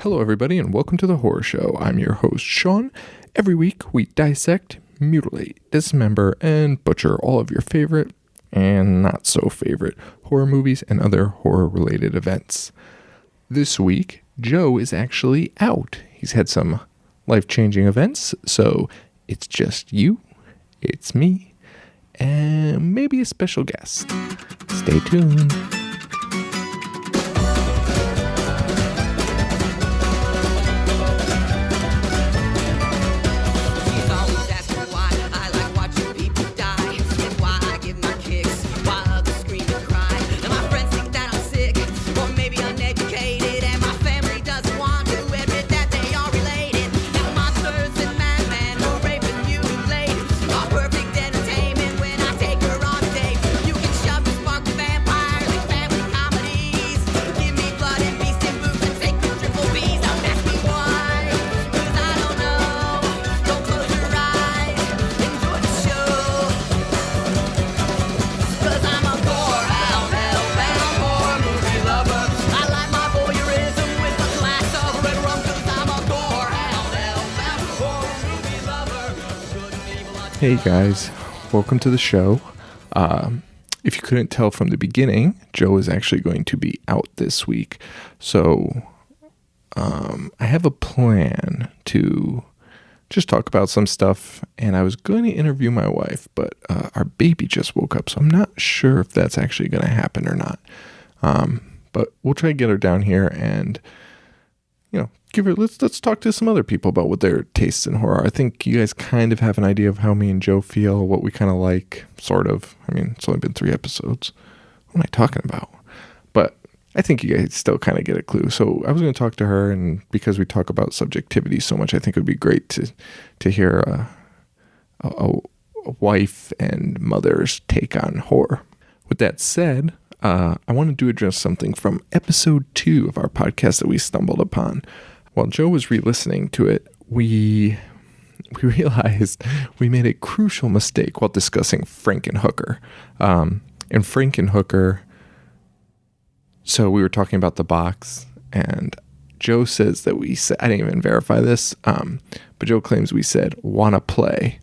Hello, everybody, and welcome to The Horror Show. I'm your host, Sean. Every week, we dissect, mutilate, dismember, and butcher all of your favorite and not so favorite horror movies and other horror-related events. This week, Joe is actually out. He's had some life-changing events, so it's just you, it's me, and maybe a special guest. Stay tuned. Hey guys, welcome to the show. If you couldn't tell from the beginning, Joe is actually going to be out this week. So I have a plan to just talk about some stuff, and I was going to interview my wife, but our baby just woke up, so I'm not sure if that's actually going to happen or not. But we'll try to get her down here and, you know, let's talk to some other people about what their tastes in horror. I think you guys kind of have an idea of how me and Joe feel, what we kind of like, sort of. I mean, it's only been 3 episodes. What am I talking about? But I think you guys still kind of get a clue. So I was going to talk to her, and because we talk about subjectivity so much, I think it would be great to hear a wife and mother's take on horror. With that said, I wanted to address something from episode 2 of our podcast that we stumbled upon. While Joe was re-listening to it, we realized we made a crucial mistake while discussing Frankenhooker. And Frankenhooker, so we were talking about the box, and Joe says that we said, I didn't even verify this, but Joe claims we said, wanna play.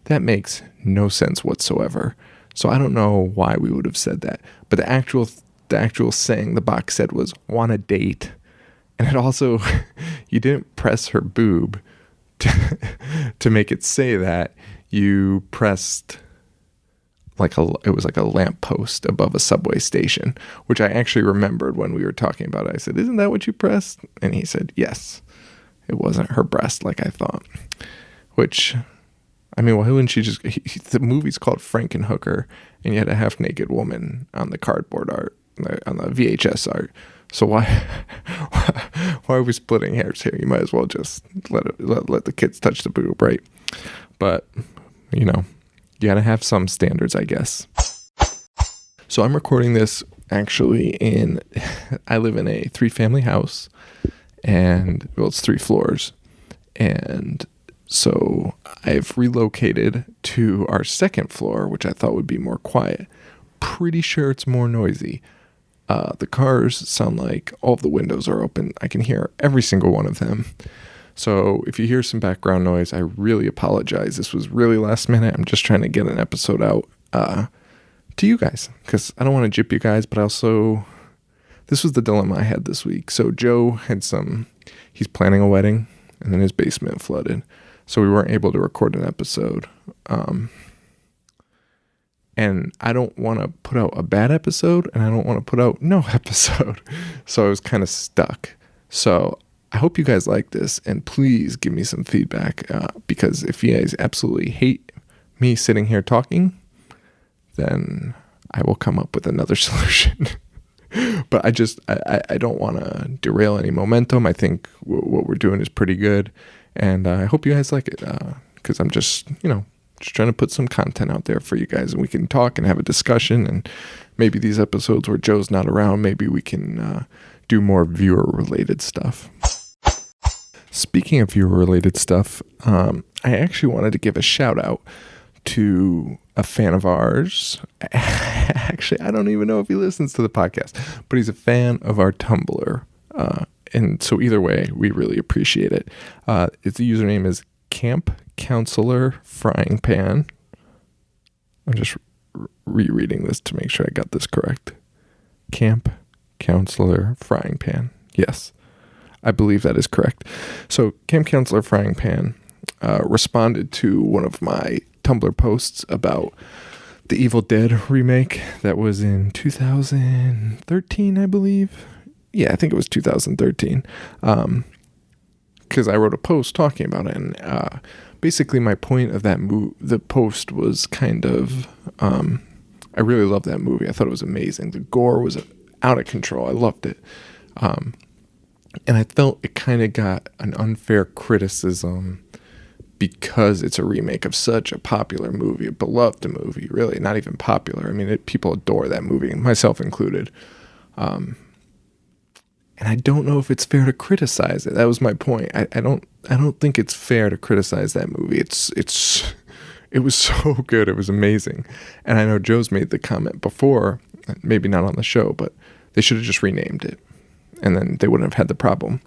That makes no sense whatsoever. So I don't know why we would have said that. But the actual saying the box said was, wanna date. And it also, you didn't press her boob to make it say that. You pressed it was like a lamppost above a subway station, which I actually remembered when we were talking about it. I said, isn't that what you pressed? And he said, yes. It wasn't her breast like I thought. Which, I mean, why wouldn't she just, the movie's called Frankenhooker, and you had a half-naked woman on the cardboard art, on the VHS art. So why are we splitting hairs here? You might as well just let the kids touch the boob, right? But, you know, you gotta have some standards, I guess. So I'm recording this actually I live in a 3-family house, and, well, it's 3 floors. And so I've relocated to our 2nd floor, which I thought would be more quiet. Pretty sure it's more noisy. The cars sound like all of the windows are open. I can hear every single one of them. So if you hear some background noise, I really apologize. This was really last minute. I'm just trying to get an episode out to you guys, because I don't want to jip you guys, but also this was the dilemma I had this week. So Joe had he's planning a wedding, and then his basement flooded. So we weren't able to record an episode. And I don't want to put out a bad episode, and I don't want to put out no episode. So I was kind of stuck. So I hope you guys like this, and please give me some feedback, because if you guys absolutely hate me sitting here talking, then I will come up with another solution. But I don't want to derail any momentum. I think what we're doing is pretty good, and I hope you guys like it, because I'm just trying to put some content out there for you guys, and we can talk and have a discussion, and maybe these episodes where Joe's not around, maybe we can do more viewer-related stuff. Speaking of viewer-related stuff, I actually wanted to give a shout-out to a fan of ours. Actually, I don't even know if he listens to the podcast, but he's a fan of our Tumblr And so either way, we really appreciate it. The username is Camp Counselor Frying Pan. I'm just rereading this to make sure I got this correct. Camp Counselor Frying Pan. Yes, I believe that is correct. So Camp Counselor Frying Pan responded to one of my Tumblr posts about the Evil Dead remake that was in 2013, I believe. Yeah, I think it was 2013. Because I wrote a post talking about it, and basically my point of that the post was kind of, I really loved that movie. I thought it was amazing. The gore was out of control. I loved it. And I felt it kind of got an unfair criticism because it's a remake of such a popular movie, a beloved movie, really, not even popular. I mean, people adore that movie, myself included. And I don't know if it's fair to criticize it. That was my point. I don't think it's fair to criticize that movie. It was so good. It was amazing. And I know Joe's made the comment before, maybe not on the show, but they should have just renamed it, and then they wouldn't have had the problem,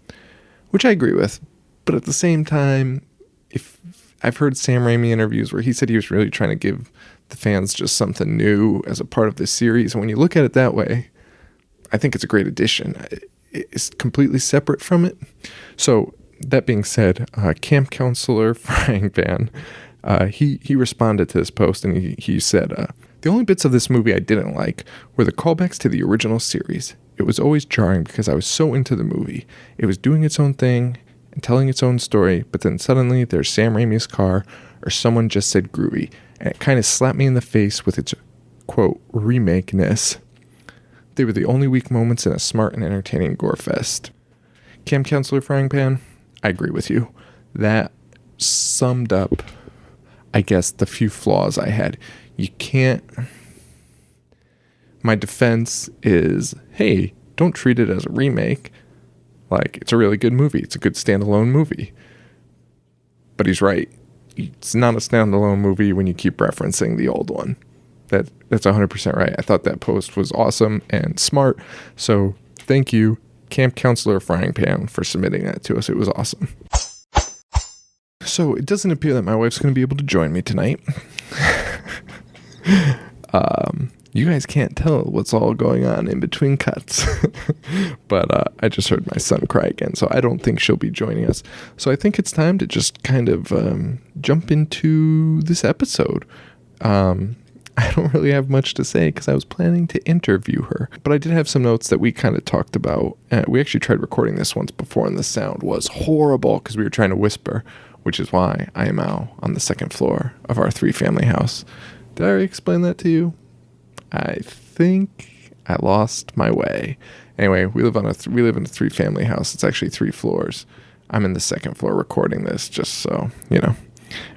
which I agree with. But at the same time, if I've heard Sam Raimi interviews where he said he was really trying to give the fans just something new as a part of this series. And when you look at it that way, I think it's a great addition. It's completely separate from it. So that being said, Camp Counselor Frying Pan, he responded to this post, and he said, the only bits of this movie I didn't like were the callbacks to the original series. It was always jarring because I was so into the movie. It was doing its own thing and telling its own story, but then suddenly there's Sam Raimi's car, or someone just said groovy, and it kind of slapped me in the face with its, quote, remake-ness. They were the only weak moments in a smart and entertaining gore fest. Camp Counselor Frying Pan, I agree with you. That summed up, I guess, the few flaws I had. You can't... My defense is, hey, don't treat it as a remake. Like, it's a really good movie. It's a good standalone movie. But he's right. It's not a standalone movie when you keep referencing the old one. That's 100% right. I thought that post was awesome and smart. So thank you, Camp Counselor Frying Pan, for submitting that to us. It was awesome. So it doesn't appear that my wife's going to be able to join me tonight. You guys can't tell what's all going on in between cuts. But I just heard my son cry again, so I don't think she'll be joining us. So I think it's time to just kind of jump into this episode. I don't really have much to say because I was planning to interview her. But I did have some notes that we kind of talked about. We actually tried recording this once before, and the sound was horrible because we were trying to whisper, which is why I am now on the second floor of our 3-family house. Did I already explain that to you? I think I lost my way. Anyway, we live in a 3-family house. It's actually 3 floors. I'm in the second floor recording this, just so you know.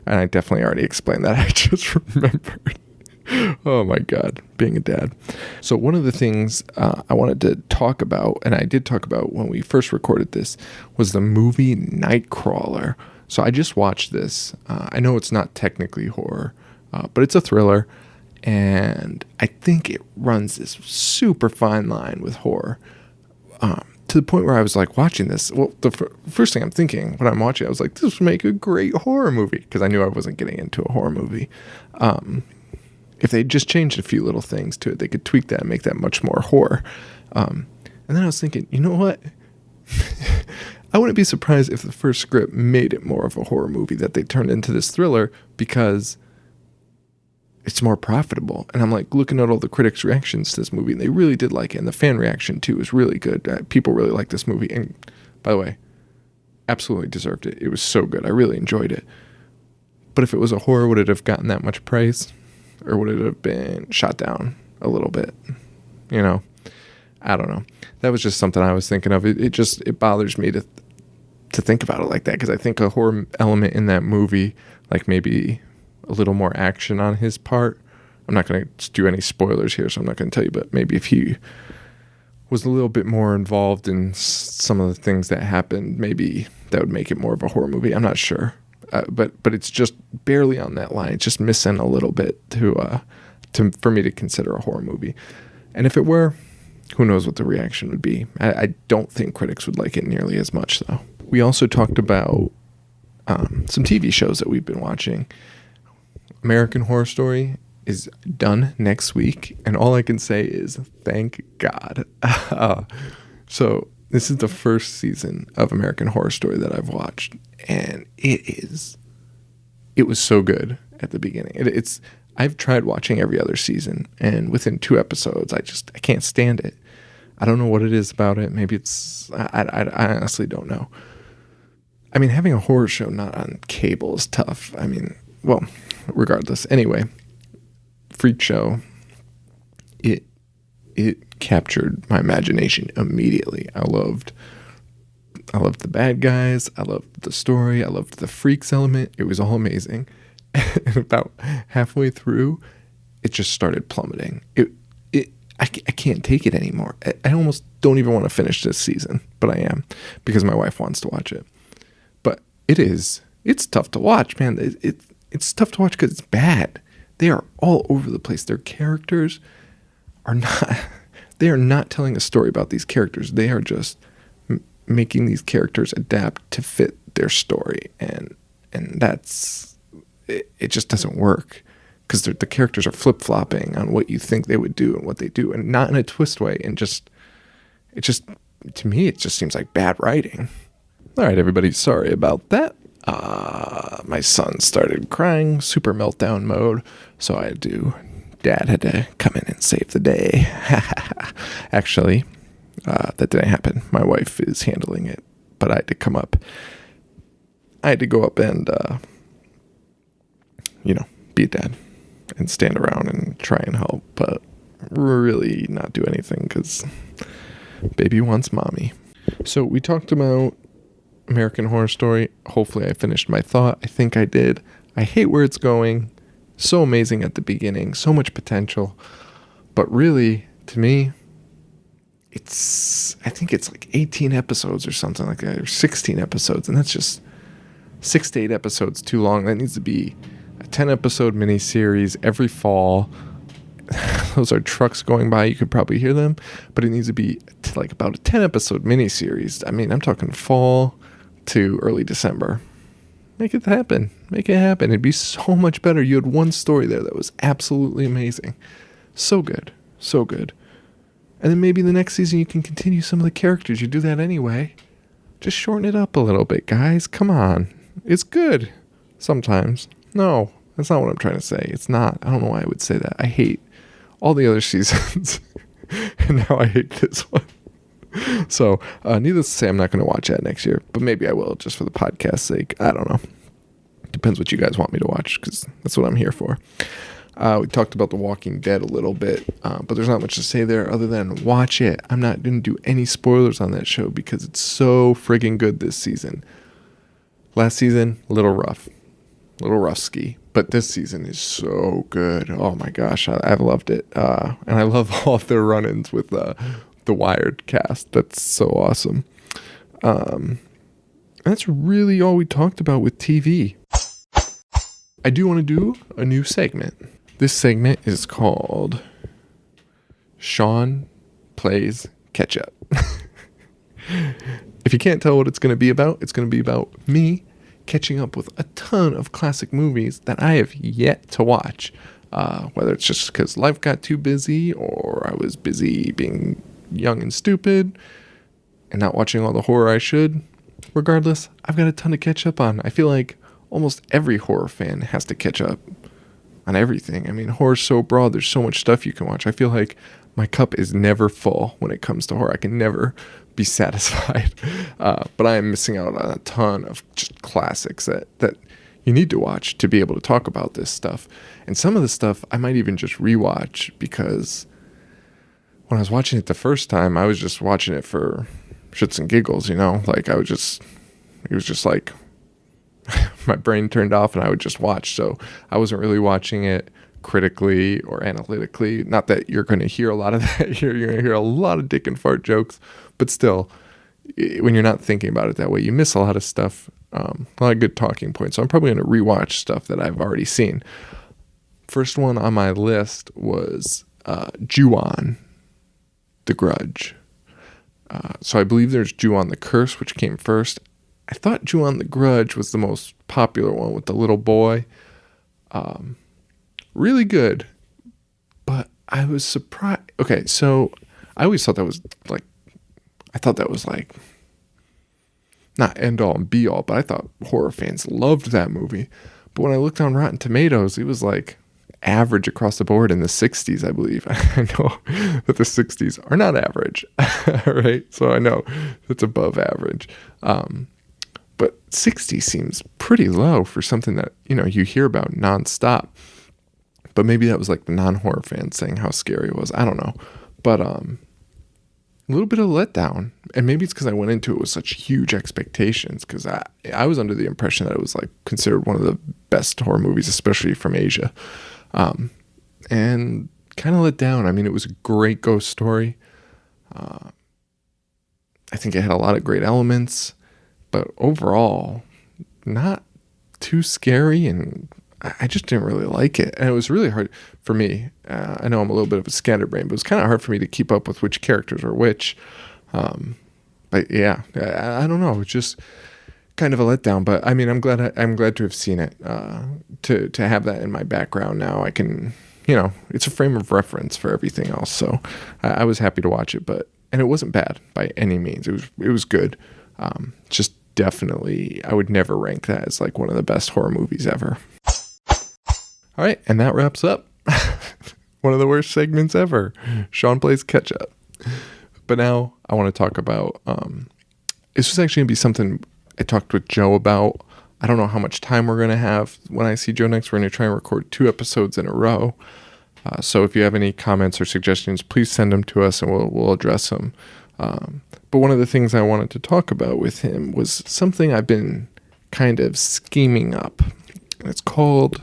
And I definitely already explained that. I just remembered. Oh my God, being a dad. So one of the things I wanted to talk about, and I did talk about when we first recorded this, was the movie Nightcrawler. So I just watched this. I know it's not technically horror, but it's a thriller. And I think it runs this super fine line with horror, to the point where I was like watching this. Well, the first thing I'm thinking when I'm watching, I was like, this would make a great horror movie, because I knew I wasn't getting into a horror movie. If they just changed a few little things to it, they could tweak that and make that much more horror. And then I was thinking, you know what? I wouldn't be surprised if the first script made it more of a horror movie that they turned into this thriller, because it's more profitable. And I'm like looking at all the critics' reactions to this movie, and they really did like it. And the fan reaction too is really good. People really like this movie. And by the way, absolutely deserved it. It was so good. I really enjoyed it. But if it was a horror, would it have gotten that much praise? Or would it have been shot down a little bit? You know, I don't know. That was just something I was thinking of. It bothers me to think about it like that, because I think a horror element in that movie, like maybe a little more action on his part. I'm not going to do any spoilers here, so I'm not going to tell you, but maybe if he was a little bit more involved in some of the things that happened, maybe that would make it more of a horror movie. I'm not sure. But it's just barely on that line. It's just missing a little bit for me to consider a horror movie. And if it were, Who knows what the reaction would be. I don't think critics would like it nearly as much, though. We also talked about some TV shows that we've been watching. American Horror Story is done next week, and all I can say is thank God. So this is the first season of American Horror Story that I've watched, and it was so good at the beginning. I've tried watching every other season, and within 2 episodes, I can't stand it. I don't know what it is about it. Maybe I honestly don't know. I mean, having a horror show not on cable is tough. I mean, well, regardless. Anyway, Freak Show, it captured my imagination immediately. I loved the bad guys. I loved the story. I loved the freaks element. It was all amazing. And about halfway through, it just started plummeting. I can't take it anymore. I almost don't even want to finish this season, but I am, because my wife wants to watch it. But it's tough to watch, man. It's tough to watch because it's bad. They are all over the place. Their characters are not telling a story about these characters. They are just making these characters adapt to fit their story, and that's it just doesn't work. Because the characters are flip-flopping on what you think they would do and what they do, and not in a twist way. And to me, it just seems like bad writing. All right, everybody, sorry about that. My son started crying, super meltdown mode, so Dad had to come in and save the day. Actually, that didn't happen. My wife is handling it, but I had to come up. I had to go up and, be a dad and stand around and try and help, but really not do anything because baby wants mommy. So we talked about American Horror Story. Hopefully I finished my thought. I think I did. I hate where it's going. So amazing at the beginning, so much potential, but really, to me, I think it's like 18 episodes or something like that, or 16 episodes, and that's just 6 to 8 episodes too long. That needs to be a 10-episode miniseries every fall. Those are trucks going by. You could probably hear them, but it needs to be like about a 10-episode miniseries. I mean, I'm talking fall to early December. Make it happen. Make it happen. It'd be so much better. You had one story there that was absolutely amazing. So good. So good. And then maybe the next season you can continue some of the characters. You do that anyway. Just shorten it up a little bit, guys. Come on. It's good. Sometimes. No, that's not what I'm trying to say. It's not. I don't know why I would say that. I hate all the other seasons. And now I hate this one. So, needless to say, I'm not going to watch that next year. But maybe I will, just for the podcast's sake. I don't know. Depends what you guys want me to watch, because that's what I'm here for. We talked about The Walking Dead a little bit, but there's not much to say there other than watch it. I'm not going to do any spoilers on that show because it's so friggin' good this season. Last season, a little rough-ski, but this season is so good. Oh my gosh, I've loved it. And I love all of their run-ins with the Wired cast. That's so awesome. That's really all we talked about with TV. I do want to do a new segment. This segment is called Sean Plays Catch Up. If you can't tell what it's going to be about me catching up with a ton of classic movies that I have yet to watch. Whether it's just because life got too busy or I was busy being young and stupid and not watching all the horror I should. Regardless, I've got a ton to catch up on. I feel like almost every horror fan has to catch up on everything. I mean, horror's so broad. There's so much stuff you can watch. I feel like my cup is never full when it comes to horror. I can never be satisfied. But I am missing out on a ton of just classics that you need to watch to be able to talk about this stuff. And some of the stuff I might even just rewatch because when I was watching it the first time, I was just watching it for shits and giggles, like it was just like my brain turned off and I would just watch. So I wasn't really watching it critically or analytically. Not that you're going to hear a lot of that here. You're going to hear a lot of dick and fart jokes, but still, when you're not thinking about it that way, you miss a lot of stuff, a lot of good talking points. So I'm probably going to rewatch stuff that I've already seen. First one on my list was Ju-On. The Grudge. So I believe there's Ju-on the Curse, which came first. I thought Ju-on the Grudge was the most popular one with the little boy. Really good. But I was surprised. Okay, so I always thought that was like, not end all and be all, but I thought horror fans loved that movie. But when I looked on Rotten Tomatoes, it was like average across the board in the 60s, I believe. I know that the 60s are not average, right? So I know it's above average. But 60 seems pretty low for something that, you hear about nonstop. But maybe that was like the non-horror fans saying how scary it was. I don't know. But a little bit of letdown. And maybe it's because I went into it with such huge expectations, because I was under the impression that it was like considered one of the best horror movies, especially from Asia. And kind of let down. I mean, it was a great ghost story. I think it had a lot of great elements, but overall, not too scary, and I just didn't really like it. And it was really hard for me. I know I'm a little bit of a scatterbrain, but it was kind of hard for me to keep up with which characters are which. But yeah, I don't know. It's just kind of a letdown. But I mean, I'm glad to have seen it. To have that in my background now, I can, it's a frame of reference for everything else. So I was happy to watch it, and it wasn't bad by any means. It was good. Just definitely, I would never rank that as like one of the best horror movies ever. All right, and that wraps up one of the worst segments ever. Sean plays catch up. But now I want to talk about, this was actually going to be something I talked with Joe about. I don't know how much time we're going to have when I see Joe next. We're going to try and record 2 episodes in a row. So if you have any comments or suggestions, please send them to us and we'll address them. But one of the things I wanted to talk about with him was something I've been kind of scheming up. It's called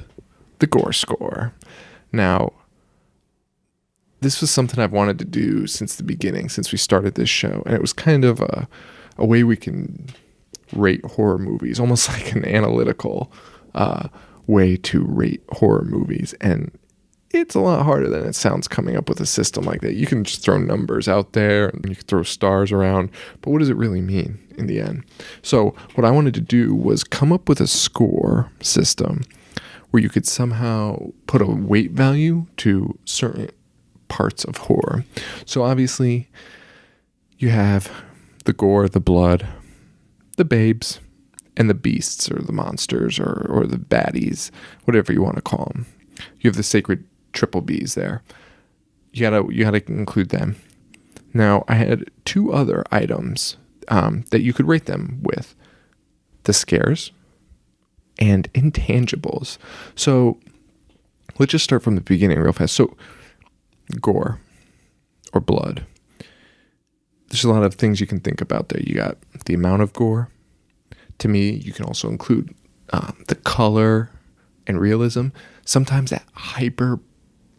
the Gore Score. Now, this was something I've wanted to do since the beginning, since we started this show. And it was kind of a way we can rate horror movies, almost like an analytical way to rate horror movies. And it's a lot harder than it sounds coming up with a system like that. You can just throw numbers out there and you can throw stars around, but what does it really mean in the end? So what I wanted to do was come up with a score system where you could somehow put a weight value to certain parts of horror. So obviously you have the gore, the blood, the babes, and the beasts or the monsters or the baddies, whatever you want to call them. You have the sacred triple B's there. You gotta include them. Now I had 2 other items that you could rate them with: the scares and intangibles. So let's just start from the beginning real fast. So gore or blood. There's a lot of things you can think about there. You got the amount of gore. To me, you can also include the color and realism. Sometimes that hyper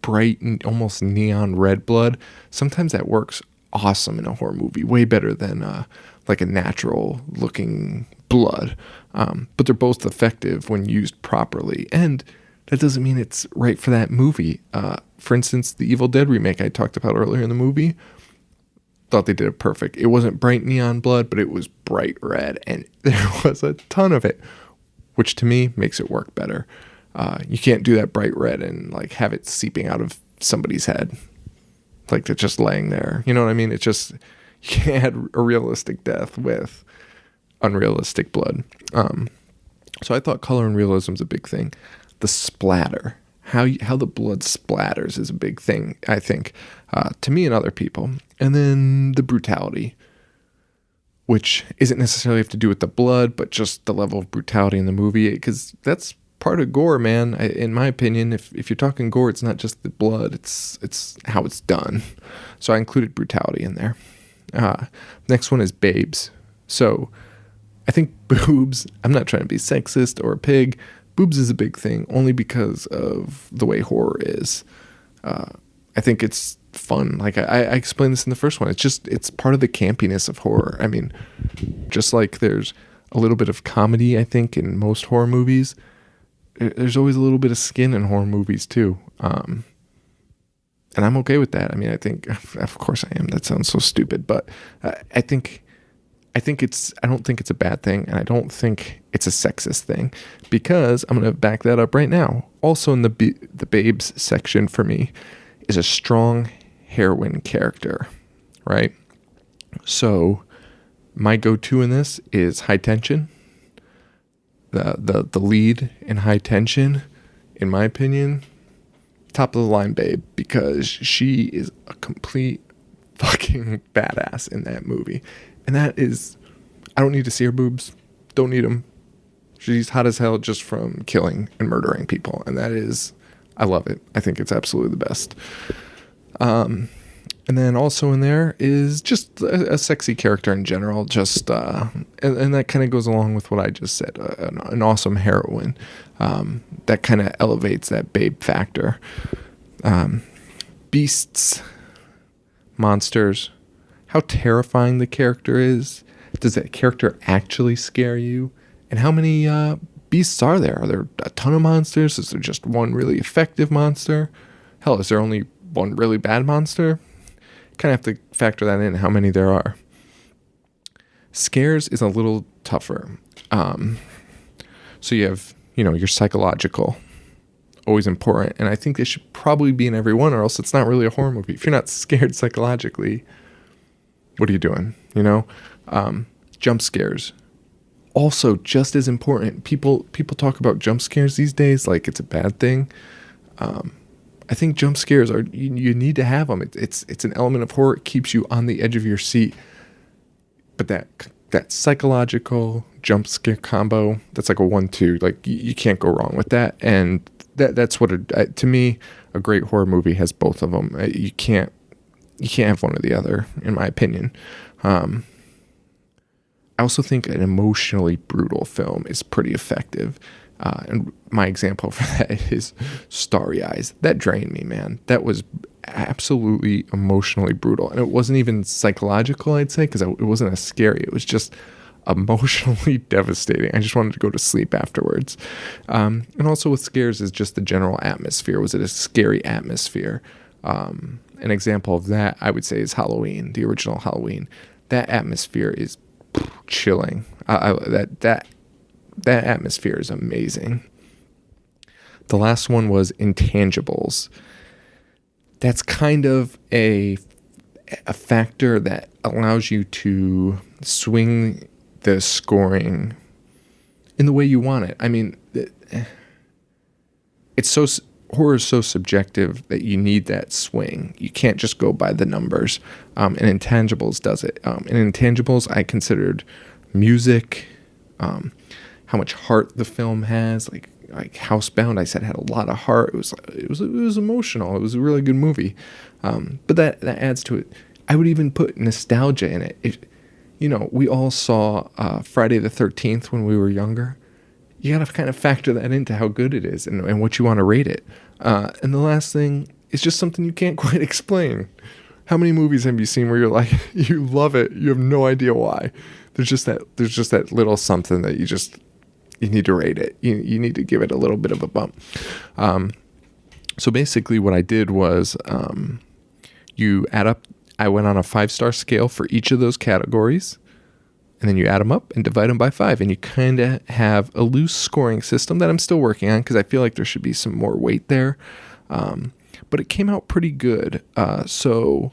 bright and almost neon red blood, sometimes that works awesome in a horror movie, way better than like a natural looking blood. But they're both effective when used properly, and that doesn't mean it's right for that movie. For instance, the Evil Dead remake I talked about earlier in the movie, thought they did it perfect. It wasn't bright neon blood, but it was bright red, and there was a ton of it, which to me makes it work better. You can't do that bright red and like have it seeping out of somebody's head, like they're just laying there. You know what I mean? It's just, you can't have a realistic death with unrealistic blood. So I thought color and realism is a big thing. The splatter, how the blood splatters is a big thing, I think, to me and other people. And then the brutality, which isn't necessarily have to do with the blood, but just the level of brutality in the movie, because that's part of gore, man. In my opinion, if you're talking gore, it's not just the blood, it's how it's done. So I included brutality in there. Next one is babes. So I think boobs, I'm not trying to be sexist or a pig, boobs is a big thing only because of the way horror is. I think it's fun. Like I explained this in the first one. It's part of the campiness of horror. I mean, just like there's a little bit of comedy, I think, in most horror movies, there's always a little bit of skin in horror movies too. And And I'm okay with that. I mean, I think, of course I am. That sounds so stupid, but I think I don't think it's a bad thing, and I don't think it's a sexist thing, because I'm going to back that up right now. Also in the babes section for me is a strong heroine character, right? So my go-to in this is High Tension. The lead in High Tension, in my opinion, top of the line babe, because she is a complete fucking badass in that movie. And that is, I don't need to see her boobs. Don't need them. She's hot as hell just from killing and murdering people. And that is, I love it. I think it's absolutely the best. And then also in there is just a sexy character in general. Just, and that kind of goes along with what I just said. An awesome heroine. That kind of elevates that babe factor. Beasts, monsters, how terrifying the character is. Does that character actually scare you? And how many beasts are there? Are there a ton of monsters? Is there just one really effective monster? Hell, is there only one really bad monster? Kind of have to factor that in, how many there are. Scares is a little tougher. So you have, your psychological, always important. And I think they should probably be in every one, or else it's not really a horror movie. If you're not scared psychologically, what are you doing? Jump scares, also just as important. People talk about jump scares these days like it's a bad thing. I think jump scares are, you need to have them. It's an element of horror. It keeps you on the edge of your seat. But that psychological jump scare combo, that's like a 1-2. Like you can't go wrong with that. And that's what to me, a great horror movie has both of them. You can't have one or the other, in my opinion. I also think an emotionally brutal film is pretty effective. And my example for that is Starry Eyes. That drained me, man. That was absolutely emotionally brutal. And it wasn't even psychological, I'd say, because it wasn't as scary. It was just emotionally devastating. I just wanted to go to sleep afterwards. And also with scares is just the general atmosphere. Was it a scary atmosphere? An example of that, I would say, is Halloween, the original Halloween. That atmosphere is chilling. That atmosphere is amazing. The last one was Intangibles. That's kind of a factor that allows you to swing the scoring in the way you want it. I mean, horror is so subjective that you need that swing. You can't just go by the numbers. And Intangibles does it. In Intangibles, I considered music, how much heart the film has, like Housebound, I said had a lot of heart. It was emotional. It was a really good movie. But that adds to it. I would even put nostalgia in it. We all saw Friday the 13th when we were younger. You got to kind of factor that into how good it is and what you want to rate it. And the last thing is just something you can't quite explain. How many movies have you seen where you're like, you love it, you have no idea why? There's just that little something that you need to rate it. You need to give it a little bit of a bump. So basically what I did was you add up, I went on a 5-star scale for each of those categories, and then you add them up and divide them by 5, and you kind of have a loose scoring system that I'm still working on because I feel like there should be some more weight there. But it came out pretty good. So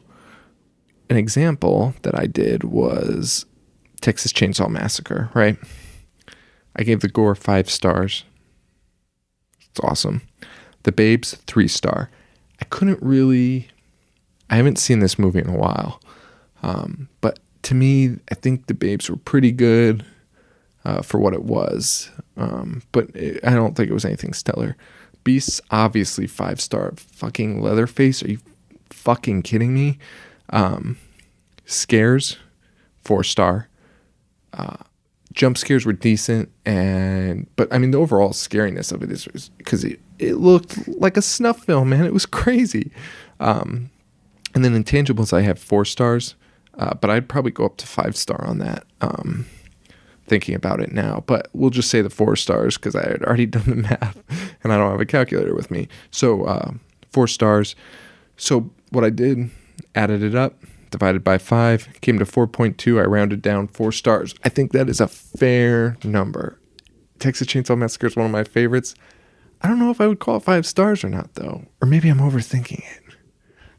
an example that I did was Texas Chainsaw Massacre, right? I gave the gore 5 stars. It's awesome. The Babes, 3-star. I haven't seen this movie in a while. But to me, I think The Babes were pretty good for what it was. But I don't think it was anything stellar. Beasts, obviously 5-star. Fucking Leatherface, are you fucking kidding me? Scares, 4-star. Jump scares were decent, but I mean the overall scariness of it is because it looked like a snuff film, man. It was crazy. And then Intangibles, I have 4 stars, but I'd probably go up to 5-star on that. Thinking about it now, but we'll just say the 4 stars because I had already done the math and I don't have a calculator with me. So 4 stars. So what I did, added it up, divided by 5, came to 4.2. I rounded down 4 stars. I think that is a fair number. Texas Chainsaw Massacre is one of my favorites. I don't know if I would call it 5 stars or not, though. Or maybe I'm overthinking it.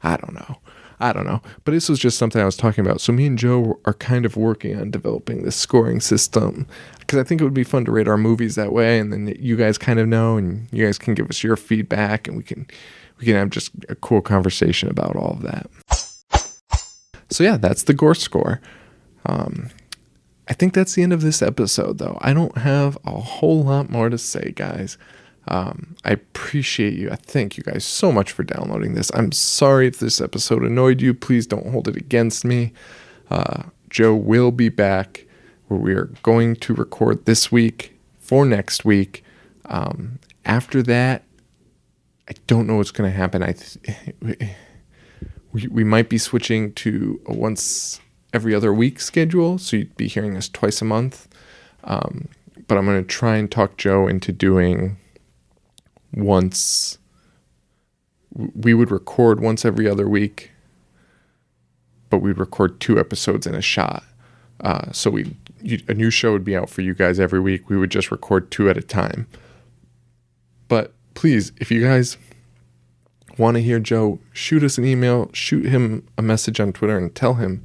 I don't know. But this was just something I was talking about. So me and Joe are kind of working on developing this scoring system, because I think it would be fun to rate our movies that way, and then you guys kind of know, and you guys can give us your feedback, and we can have just a cool conversation about all of that. So yeah, that's the gore score. I think that's the end of this episode, though. I don't have a whole lot more to say, guys. I appreciate you. I thank you guys so much for downloading this. I'm sorry if this episode annoyed you. Please don't hold it against me. Joe will be back, where we are going to record this week for next week. After that, I don't know what's going to happen. We might be switching to a once every other week schedule, so you'd be hearing us twice a month. But I'm going to try and talk Joe into doing we would record once every other week, but we'd record 2 episodes in a shot. So a new show would be out for you guys every week. We would just record 2 at a time. But please, if you guys want to hear Joe, shoot us an email, shoot him a message on Twitter, and tell him,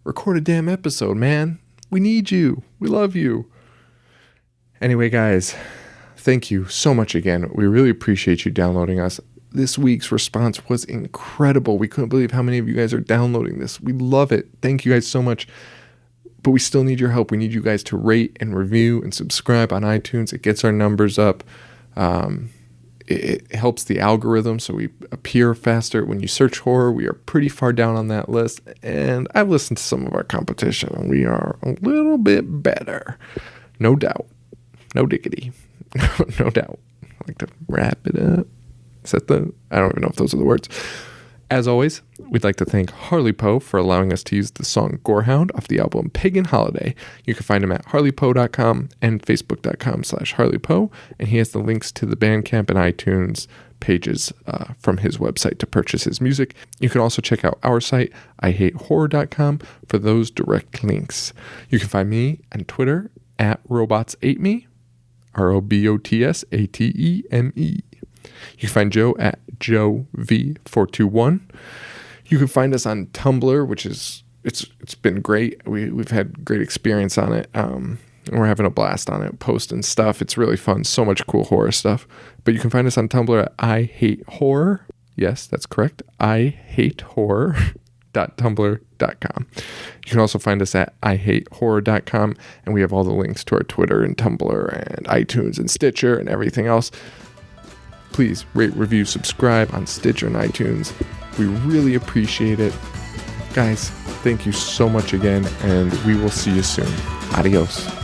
record a damn episode, man. We need you. We love you. Anyway, guys, thank you so much again. We really appreciate you downloading us. This week's response was incredible. We couldn't believe how many of you guys are downloading this. We love it. Thank you guys so much. But we still need your help. We need you guys to rate and review and subscribe on iTunes. It gets our numbers up. It helps the algorithm, so we appear faster. When you search horror, we are pretty far down on that list. And I've listened to some of our competition, and we are a little bit better. No doubt. No diggity. No doubt. I like to wrap it up. I don't even know if those are the words. As always, we'd like to thank Harley Poe for allowing us to use the song Gorehound off the album Pagan Holiday. You can find him at harleypoe.com and facebook.com/harleypoe, and he has the links to the Bandcamp and iTunes pages from his website to purchase his music. You can also check out our site, ihatehorror.com, for those direct links. You can find me on Twitter at robots8me, ROBOTSATEME. You can find Joe at JoeV421. You can find us on Tumblr, which is it's been great. We've had great experience on it. We're having a blast on it, posting stuff. It's really fun. So much cool horror stuff. But you can find us on Tumblr at I Hate Horror. Yes, that's correct. ihatehorror.tumblr.com. You can also find us at ihatehorror.com, and we have all the links to our Twitter and Tumblr and iTunes and Stitcher and everything else. Please rate, review, subscribe on Stitcher and iTunes. We really appreciate it. Guys, thank you so much again, and we will see you soon. Adios.